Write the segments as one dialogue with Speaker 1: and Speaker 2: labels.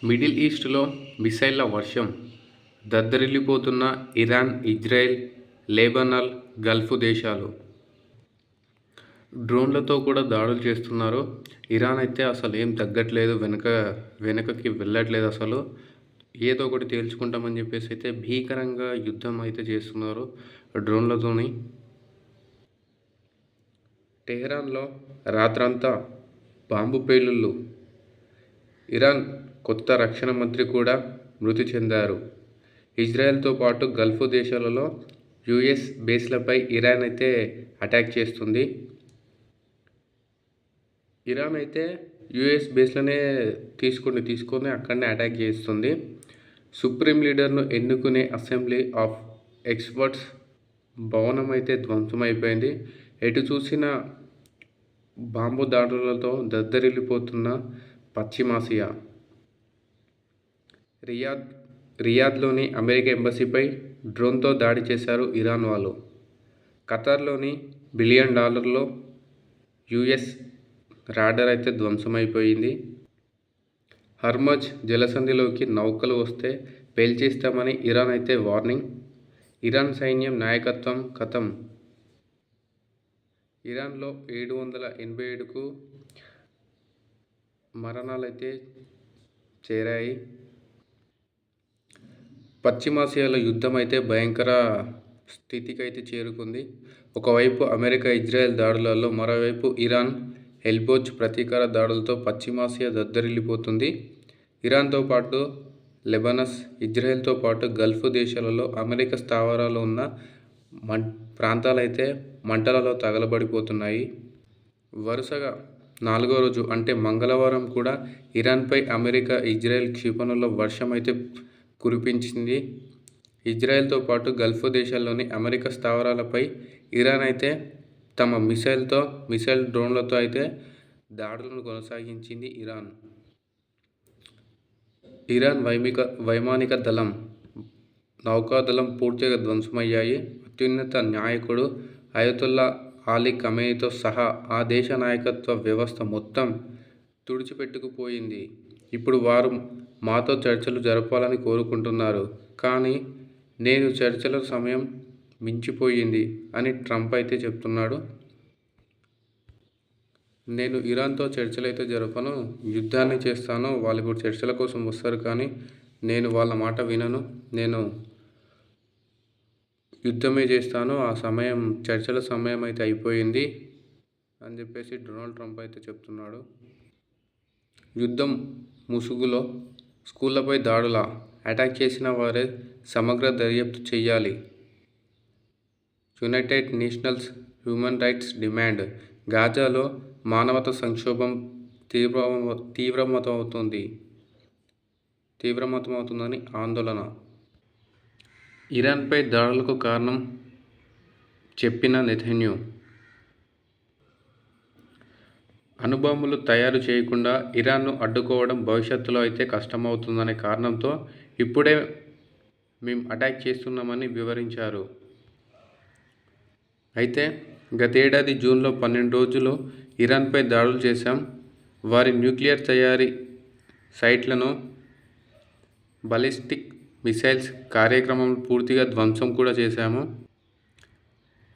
Speaker 1: Middle ఈస్ట్లో మిసైళ్ల వర్షం దద్దరిల్లిపోతున్న Iran, Israel, Lebanon, Gulf దేశాలు డ్రోన్లతో కూడా దాడులు చేస్తున్నారు. ఇరాన్ అయితే అసలు ఏం తగ్గట్లేదు, వెనకకి వెళ్ళట్లేదు. అసలు ఏదో ఒకటి తేల్చుకుంటామని చెప్పేసి అయితే భీకరంగా యుద్ధం అయితే చేస్తున్నారు డ్రోన్లతోని. టెహ్రాన్లో రాత్రంతా బాంబు పేలుళ్లు. ఇరాన్ కొత్త రక్షణ మంత్రి కూడా మృతి చెందారు. ఇజ్రాయెల్తో పాటు గల్ఫ్ దేశాలలో యుఎస్ బేస్లపై ఇరాన్ అయితే అటాక్ చేస్తుంది. ఇరాన్ అయితే యుఎస్ బేస్లనే తీసుకొని అక్కడనే అటాక్ చేస్తుంది. సుప్రీం లీడర్ను ఎన్నుకునే అసెంబ్లీ ఆఫ్ ఎక్స్పర్ట్స్ భవనం అయితే ధ్వంసమైపోయింది. ఎటు చూసిన బాంబు దాడులతో దద్దరిల్లిపోతున్న పశ్చిమాసియా. రియాద్లోని అమెరికా ఎంబసీపై డ్రోన్తో దాడి చేశారు ఇరాన్ వాళ్ళు. ఖతార్లోని $1 బిలియన్ యుఎస్ రాడార్ అయితే ధ్వంసమైపోయింది. హర్మజ్ జలసంధిలోకి నౌకలు వస్తే పేల్చేస్తామని ఇరాన్ అయితే వార్నింగ్. ఇరాన్ సైన్యం నాయకత్వం ఖతం. ఇరాన్లో 787కు మరణాలైతే చేరాయి. పశ్చిమాసియాలో యుద్ధం అయితే భయంకర స్థితికి అయితే చేరుకుంది. ఒకవైపు అమెరికా ఇజ్రాయెల్ దాడులలో, మరోవైపు ఇరాన్ హెజ్బోలా ప్రతీకార దాడులతో పశ్చిమాసియా దద్దరిల్లిపోతుంది. ఇరాన్తో పాటు లెబనాన్, ఇజ్రాయెల్తో పాటు గల్ఫ్ దేశాలలో అమెరికా స్థావరాలు ఉన్న ప్రాంతాలైతే మంటలలో తగలబడిపోతున్నాయి. వరుసగా 4వ రోజు అంటే మంగళవారం కూడా ఇరాన్పై అమెరికా, ఇజ్రాయెల్ క్షిపణుల వర్షం అయితే కురిపించింది. ఇజ్రాయెల్తో పాటు గల్ఫ్ దేశాల్లోని అమెరికా స్థావరాలపై ఇరాన్ అయితే తమ మిసైల్ డ్రోన్లతో అయితే దాడులను కొనసాగించింది. ఇరాన్ వైమానిక దళం, నౌకాదళం పూర్తిగా ధ్వంసమయ్యాయి. అత్యున్నత నాయకుడు అయతొల్లా అలీ ఖమేనీతో సహా ఆ దేశ నాయకత్వ వ్యవస్థ మొత్తం తుడిచిపెట్టుకుపోయింది. ఇప్పుడు వారు మాతో చర్చలు జరపాలని కోరుకుంటున్నారు, కానీ నేను చర్చల సమయం మించిపోయింది అని ట్రంప్ అయితే చెప్తున్నాడు. నేను ఇరాన్తో చర్చలైతే జరపను, యుద్ధాన్ని చేస్తాను. వాళ్ళు ఇప్పుడు చర్చల కోసం వస్తారు, కానీ నేను వాళ్ళ మాట వినను. నేను యుద్ధమే చేస్తాను. చర్చల సమయం అయితే అయిపోయింది అని చెప్పేసి డొనాల్డ్ ట్రంప్ అయితే చెప్తున్నాడు. యుద్ధం ముసుగులో స్కూళ్లపై దాడుల, అటాక్ చేసిన వారే సమగ్ర దర్యాప్తు చేయాలి. United Nations human rights demand. గాజాలో మానవతా సంక్షోభం తీవ్రమవుతుందని ఆందోళన. ఇరాన్పై దాడులకు కారణం చెప్పిన నెతన్యాహు. అణుబాంబులు తయారు చేయకుండా ఇరాన్ను అడ్డుకోవడం భవిష్యత్తులో అయితే కష్టమవుతుందనే కారణంతో ఇప్పుడే మేం అటాక్ చేస్తున్నామని వివరించారు. అయితే గతేడాది జూన్లో 12 రోజులు ఇరాన్పై దాడులు చేశాం. వారి న్యూక్లియర్ తయారీ సైట్లను, బాలిస్టిక్ మిసైల్స్ కార్యక్రమం పూర్తిగా ధ్వంసం కూడా చేశాము.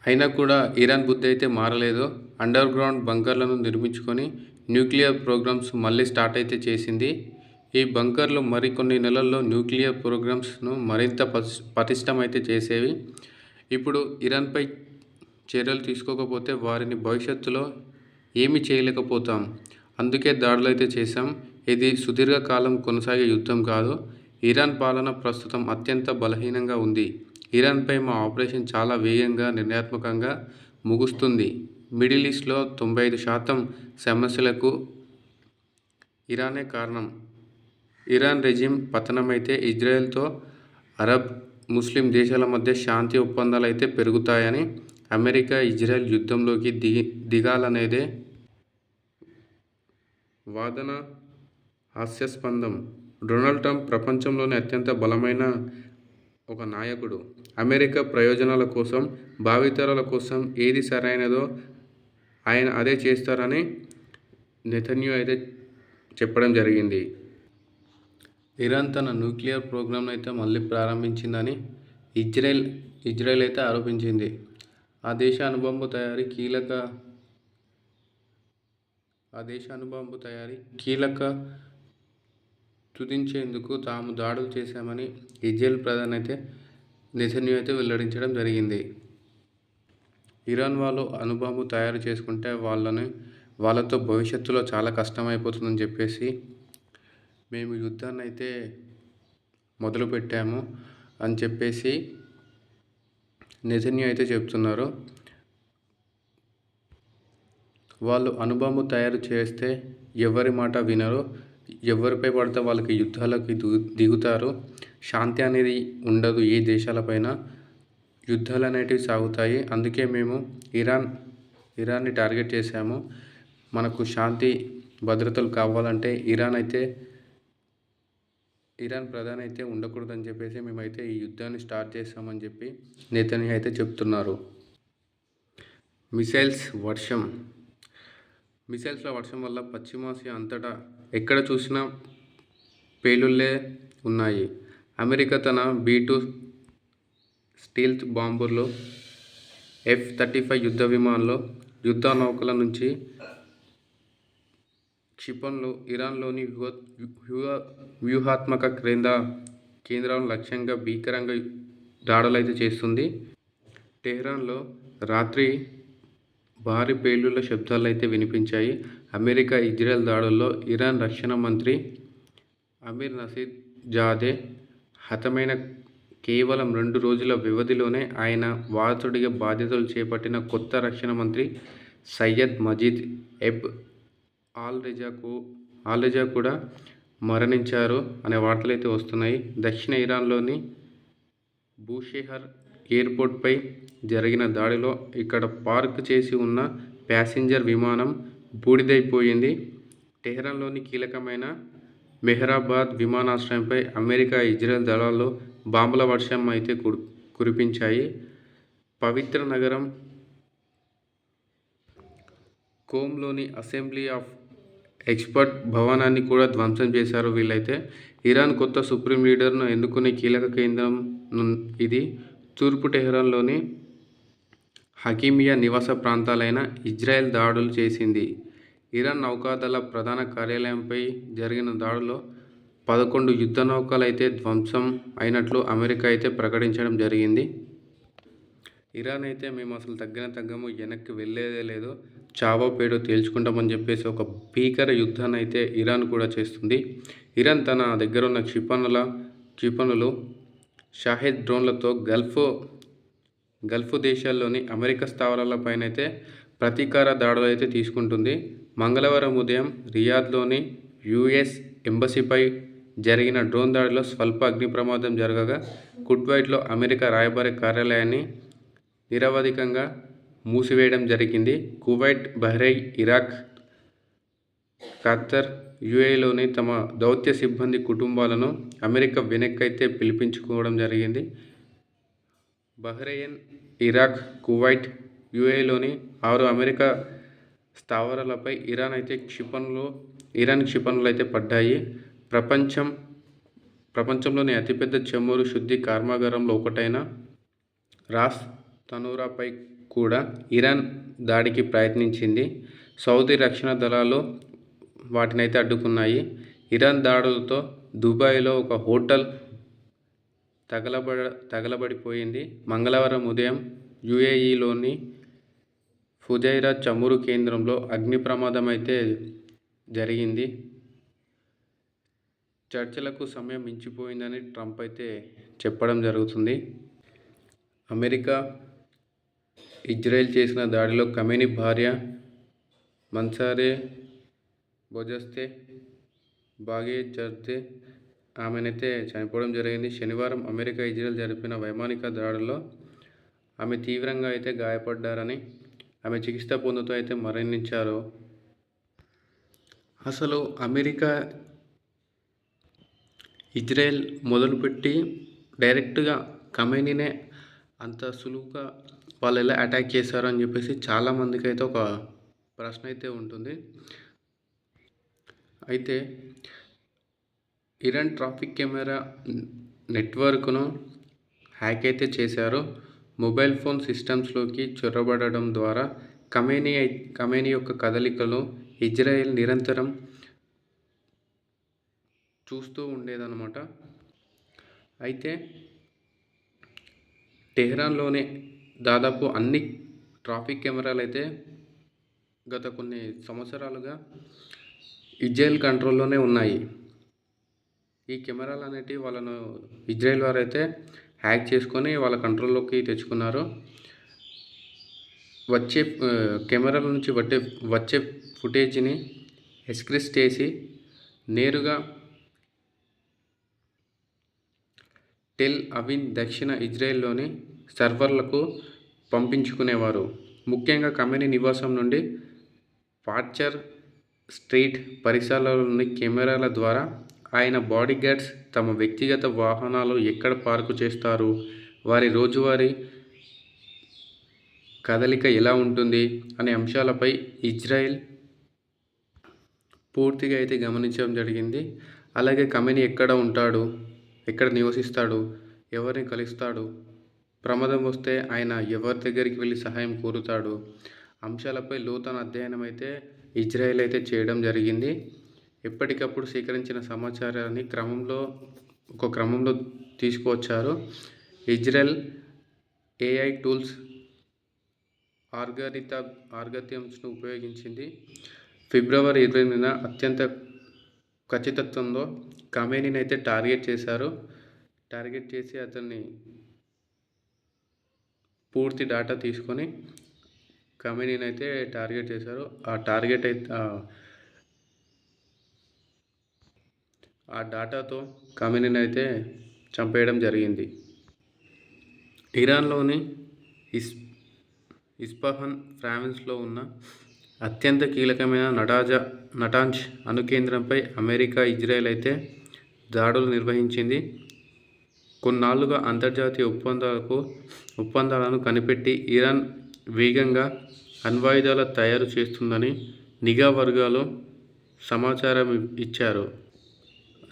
Speaker 1: అయినా కూడా ఇరాన్ బుద్ధి అయితే మారలేదు. అండర్ గ్రౌండ్ బంకర్లను నిర్మించుకొని న్యూక్లియర్ ప్రోగ్రామ్స్ మళ్ళీ స్టార్ట్ అయితే చేసింది. ఈ బంకర్లు మరికొన్ని నెలల్లో న్యూక్లియర్ ప్రోగ్రామ్స్ను మరింత పటిష్టమైతే చేసేవి. ఇప్పుడు ఇరాన్పై చర్యలు తీసుకోకపోతే వారిని భవిష్యత్తులో ఏమీ చేయలేకపోతాం. అందుకే దాడులు అయితే చేశాం. ఇది సుదీర్ఘకాలం కొనసాగే యుద్ధం కాదు. ఇరాన్ పాలన ప్రస్తుతం అత్యంత బలహీనంగా ఉంది. ఇరాన్పై మా ఆపరేషన్ చాలా వేగంగా, నిర్ణయాత్మకంగా ముగుస్తుంది. మిడిల్ ఈస్ట్లో 95% సమస్యలకు ఇరానే కారణం. ఇరాన్ రెజిమ్ పతనమైతే ఇజ్రాయెల్తో అరబ్, ముస్లిం దేశాల మధ్య శాంతి ఒప్పందాలు అయితే పెరుగుతాయని, అమెరికా, ఇజ్రాయెల్ యుద్ధంలోకి దిగాలనేదే వాదన. హాస్యాస్పదం. డొనాల్డ్ ట్రంప్ ప్రపంచంలోనే అత్యంత బలమైన ఒక నాయకుడు. అమెరికా ప్రయోజనాల కోసం, భావితరాల కోసం ఏది సరైనదో ఆయన అదే చేస్తారని నెతన్యాహు అయితే చెప్పడం జరిగింది. ఇరాన్ తన న్యూక్లియర్ ప్రోగ్రాంను అయితే మళ్ళీ ప్రారంభించిందని ఇజ్రాయెల్ ఇజ్రాయెల్ అయితే ఆరోపించింది. ఆ దేశ అణుబాంబు తయారీ కీలక తుదించేందుకు తాము దాడులు చేశామని ఇజ్రాయెల్ ప్రధాని అయితే నెతన్యాహు అయితే వెల్లడించడం జరిగింది. ఇరాన్ వాళ్ళు అణుబాంబు తయారు చేసుకుంటే వాళ్ళతో భవిష్యత్తులో చాలా కష్టమైపోతుందని చెప్పేసి మేము యుద్ధాన్ని అయితే మొదలుపెట్టాము అని చెప్పేసి నెతన్యాహు అయితే చెప్తున్నారు. వాళ్ళు అణుబాంబు తయారు చేస్తే ఎవరి మాట వినరు, ఎవరిపై పడితే వాళ్ళకి యుద్ధాలకి దిగుతారు. శాంతి అనేది ఉండదు, ఏ దేశాలపైన యుద్ధాలు అనేటివి సాగుతాయి. అందుకే మేము ఇరాన్ని టార్గెట్ చేశాము. మనకు శాంతి భద్రతలు కావాలంటే ఇరాన్ ప్రధాని అయితే ఉండకూడదని చెప్పేసి మేమైతే ఈ యుద్ధాన్ని స్టార్ట్ చేస్తామని చెప్పి నెతన్యాహు అయితే చెప్తున్నారు. మిసైల్స్ల వర్షం వల్ల పశ్చిమాసియా అంతటా ఎక్కడ చూసినా పేలుళ్లే ఉన్నాయి. అమెరికా తన B-2 స్టీల్త్ బాంబర్లు, F-35 యుద్ధ విమానాలు, యుద్ధ నౌకల నుంచి క్షిపణులు ఇరాన్లోని వ్యూహాత్మక కేంద్రాలను లక్ష్యంగా భీకరంగా దాడులైతే చేస్తుంది. టెహ్రాన్లో రాత్రి భారీ పేలుళ్ల శబ్దాలు అయితే వినిపించాయి. అమెరికా ఇజ్రాయెల్ దాడుల్లో ఇరాన్ రక్షణ మంత్రి అమీర్ నసీర్జాదే హతమైన కేవలం 2 రోజుల వ్యవధిలోనే ఆయన వారసుడిగా బాధ్యతలు చేపట్టిన కొత్త రక్షణ మంత్రి సయ్యద్ మజీద్ ఎబ్ ఆల్-రిజా కూడా మరణించారు అనే వార్తలు అయితే వస్తున్నాయి. దక్షిణ ఇరాన్లోని బూషెహర్ ఎయిర్పోర్ట్పై జరిగిన దాడిలో ఇక్కడ పార్క్ చేసి ఉన్న ప్యాసింజర్ విమానం బూడిదైపోయింది. టెహ్రాన్లోని కీలకమైన మెహ్రాబాద్ విమానాశ్రయంపై అమెరికా ఇజ్రాయెల్ దళాలు బాంబుల వర్షం అయితే కురిపించాయి. పవిత్ర నగరం కోమ్లోని అసెంబ్లీ ఆఫ్ ఎక్స్పర్ట్ భవనాన్ని కూడా ధ్వంసం చేశారు వీళ్ళైతే. ఇరాన్ కొత్త సుప్రీం లీడర్ను ఎన్నుకునే కీలక కేంద్రం ఇది. తూర్పు టెహ్రాన్లోని హకీమియా నివాస ప్రాంతాలైన ఇజ్రాయెల్ దాడులు చేసింది. ఇరాన్ నౌకాదళ ప్రధాన కార్యాలయంపై జరిగిన దాడిలో 11 యుద్ధ నౌకలు అయితే ధ్వంసం అయినట్లు అమెరికా అయితే ప్రకటించడం జరిగింది. ఇరాన్ అయితే మేము అసలు తగ్గము, వెనక్కి వెళ్ళేదే లేదు, చావో పేడో తేల్చుకుంటామని చెప్పేసి ఒక భీకర యుద్ధాన్ని అయితే ఇరాన్ కూడా చేస్తుంది. ఇరాన్ తన దగ్గర ఉన్న క్షిపణులు షాహెద్ డ్రోన్లతో గల్ఫ్ దేశాల్లోని అమెరికా స్థావరాలపైన అయితే ప్రతీకార దాడులు అయితే తీసుకుంటుంది. మంగళవారం ఉదయం రియాద్లోని US ఎంబసీపై జరిగిన డ్రోన్ దాడిలో స్వల్ప అగ్ని ప్రమాదం జరగగా కువైట్లో అమెరికా రాయబారి కార్యాలయాన్ని నిరవధికంగా మూసివేయడం జరిగింది. కువైట్, బహ్రెయిన్, ఇరాక్, ఖతర్, UAEలోని తమ దౌత్య సిబ్బంది కుటుంబాలను అమెరికా వెనక్కైతే పిలిపించుకోవడం జరిగింది. బహ్రెయిన్, ఇరాక్, కువైట్, UAEలోని 6 అమెరికా స్థావరాలపై ఇరాన్ క్షిపణులు అయితే పడ్డాయి. ప్రపంచంలోని అతిపెద్ద చమురు శుద్ధి కర్మాగారంలో ఒకటైన రాస్ తనూరాపై కూడా ఇరాన్ దాడికి ప్రయత్నించింది. సౌదీ రక్షణ దళాలు వాటినైతే అడ్డుకున్నాయి. ఇరాన్ దాడులతో దుబాయ్లో ఒక హోటల్ తగలబడిపోయింది. మంగళవారం ఉదయం UAEలోని ఫుజైరా చమురు కేంద్రంలో అగ్ని ప్రమాదం అయితే జరిగింది. చర్చలకు సమయం మించిపోయిందని ట్రంప్ అయితే చెప్పడం జరుగుతుంది. అమెరికా ఇజ్రాయెల్ చేసిన దాడిలో ఖమేనీ భార్య మన్సరే బోజాస్తే బాఘేజాదే ఆమెనైతే చనిపోవడం జరిగింది. శనివారం అమెరికా ఇజ్రాయెల్ జరిపిన వైమానిక దాడుల్లో ఆమె తీవ్రంగా అయితే గాయపడ్డారని, ఆమె చికిత్స పొందుతూ అయితే మరణించారు. అసలు అమెరికా ఇజ్రాయెల్ మొదలుపెట్టి డైరెక్ట్గా ఖమేనీనే అంత సులువుగా వాళ్ళు ఎలా అటాక్ చేశారు అని చెప్పేసి చాలామందికి అయితే ఒక ప్రశ్న అయితే ఉంటుంది. అయితే ఇరాన్ ట్రాఫిక్ కెమెరా నెట్వర్క్ను హ్యాక్ అయితే చేశారు. మొబైల్ ఫోన్ సిస్టమ్స్లోకి చొరబడడం ద్వారా ఖమేనీ యొక్క కదలికలు ఇజ్రాయెల్ నిరంతరం చూస్తూ ఉండేదన్నమాట. అయితే టెహ్రాన్లోనే దాదాపు అన్ని ట్రాఫిక్ కెమెరాలు అయితే గత కొన్ని సంవత్సరాలుగా ఇజ్రాయెల్ కంట్రోల్లోనే ఉన్నాయి. ఈ కెమెరాలు అనేటివి ఇజ్రాయెల్ వారైతే హ్యాక్ చేసుకొని వాళ్ళ కంట్రోల్లోకి తెచ్చుకున్నారు. కెమెరాల నుంచి వచ్చే ఫుటేజ్ని ఎక్స్ట్రాక్ట్ చేసి నేరుగా టెల్ అవీవ్ దక్షిణ ఇజ్రాయెల్లోని సర్వర్లకు పంపించుకునేవారు. ముఖ్యంగా ఖమేనీ నివాసం నుండి పార్చర్ స్ట్రీట్ పరిసరాల్లోని కెమెరాల ద్వారా ఆయన బాడీగార్డ్స్ తమ వ్యక్తిగత వాహనాలు ఎక్కడ పార్కు చేస్తారు, వారి రోజువారీ కదలిక ఎలా ఉంటుంది అనే అంశాలపై ఇజ్రాయెల్ పూర్తిగా అయితే గమనించడం జరిగింది. అలాగే ఖమేనీ ఎక్కడ ఉంటాడు, ఎక్కడ నివసిస్తాడు, ఎవరిని కలుస్తాడు, ప్రమాదం వస్తే ఆయన ఎవరి దగ్గరికి వెళ్ళి సహాయం కోరుతాడు అంశాలపై లోతైన అధ్యయనం అయితే ఇజ్రాయెల్ అయితే చేయడం జరిగింది. ఎప్పటికప్పుడు సేకరించిన సమాచారాన్ని క్రమంలో తీసుకువచ్చారు. ఇజ్రాయెల్ ఏఐ టూల్స్ ఆల్గారిథమ్స్ను ఉపయోగించింది. ఫిబ్రవరి 20న అత్యంత ఖచ్చితత్వంతో ఖమేనీని అయితే టార్గెట్ చేసి అతన్ని పూర్తి డేటా తీసుకొని ఖమేనీని అయితే టార్గెట్ చేశారు. ఆ డేటాతో ఖమేనీని అయితే చంపేయడం జరిగింది. ఇరాన్లోని ఇస్ఫహాన్ ప్రావిన్స్లో ఉన్న అత్యంత కీలకమైన నటాంజ్ అణు కేంద్రంపై అమెరికా, ఇజ్రాయెల్ అయితే దాడులు నిర్వహించింది. కొన్నాళ్లుగా అంతర్జాతీయ ఒప్పందాలను కనిపెట్టి ఇరాన్ వేగంగా అణ్వాయుధాలు తయారు చేస్తుందని నిఘా వర్గాలు సమాచారం ఇచ్చారు.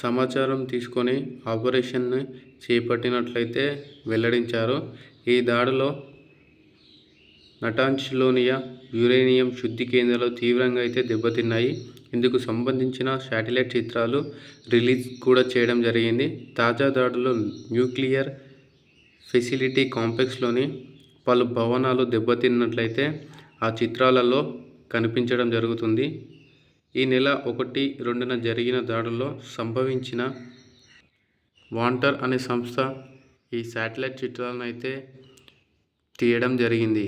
Speaker 1: సమాచారం తీసుకొని ఆపరేషన్ని చేపట్టినట్లయితే వెల్లడించారు. ఈ దాడిలో నటాంజ్లోని యురేనియం శుద్ధి కేంద్రాలు తీవ్రంగా అయితే దెబ్బతిన్నాయి. ఇందుకు సంబంధించిన శాటిలైట్ చిత్రాలు రిలీజ్ కూడా చేయడం జరిగింది. తాజా దాడుల్లో న్యూక్లియర్ ఫెసిలిటీ కాంప్లెక్స్లోని పలు భవనాలు దెబ్బతిన్నట్లయితే ఆ చిత్రాలలో కనిపించడం జరుగుతుంది. ఈ నెల 1-2న జరిగిన దాడుల్లో సంభవించిన వాంటర్ అనే సంస్థ ఈ శాటిలైట్ చిత్రాలను అయితే తీయడం జరిగింది.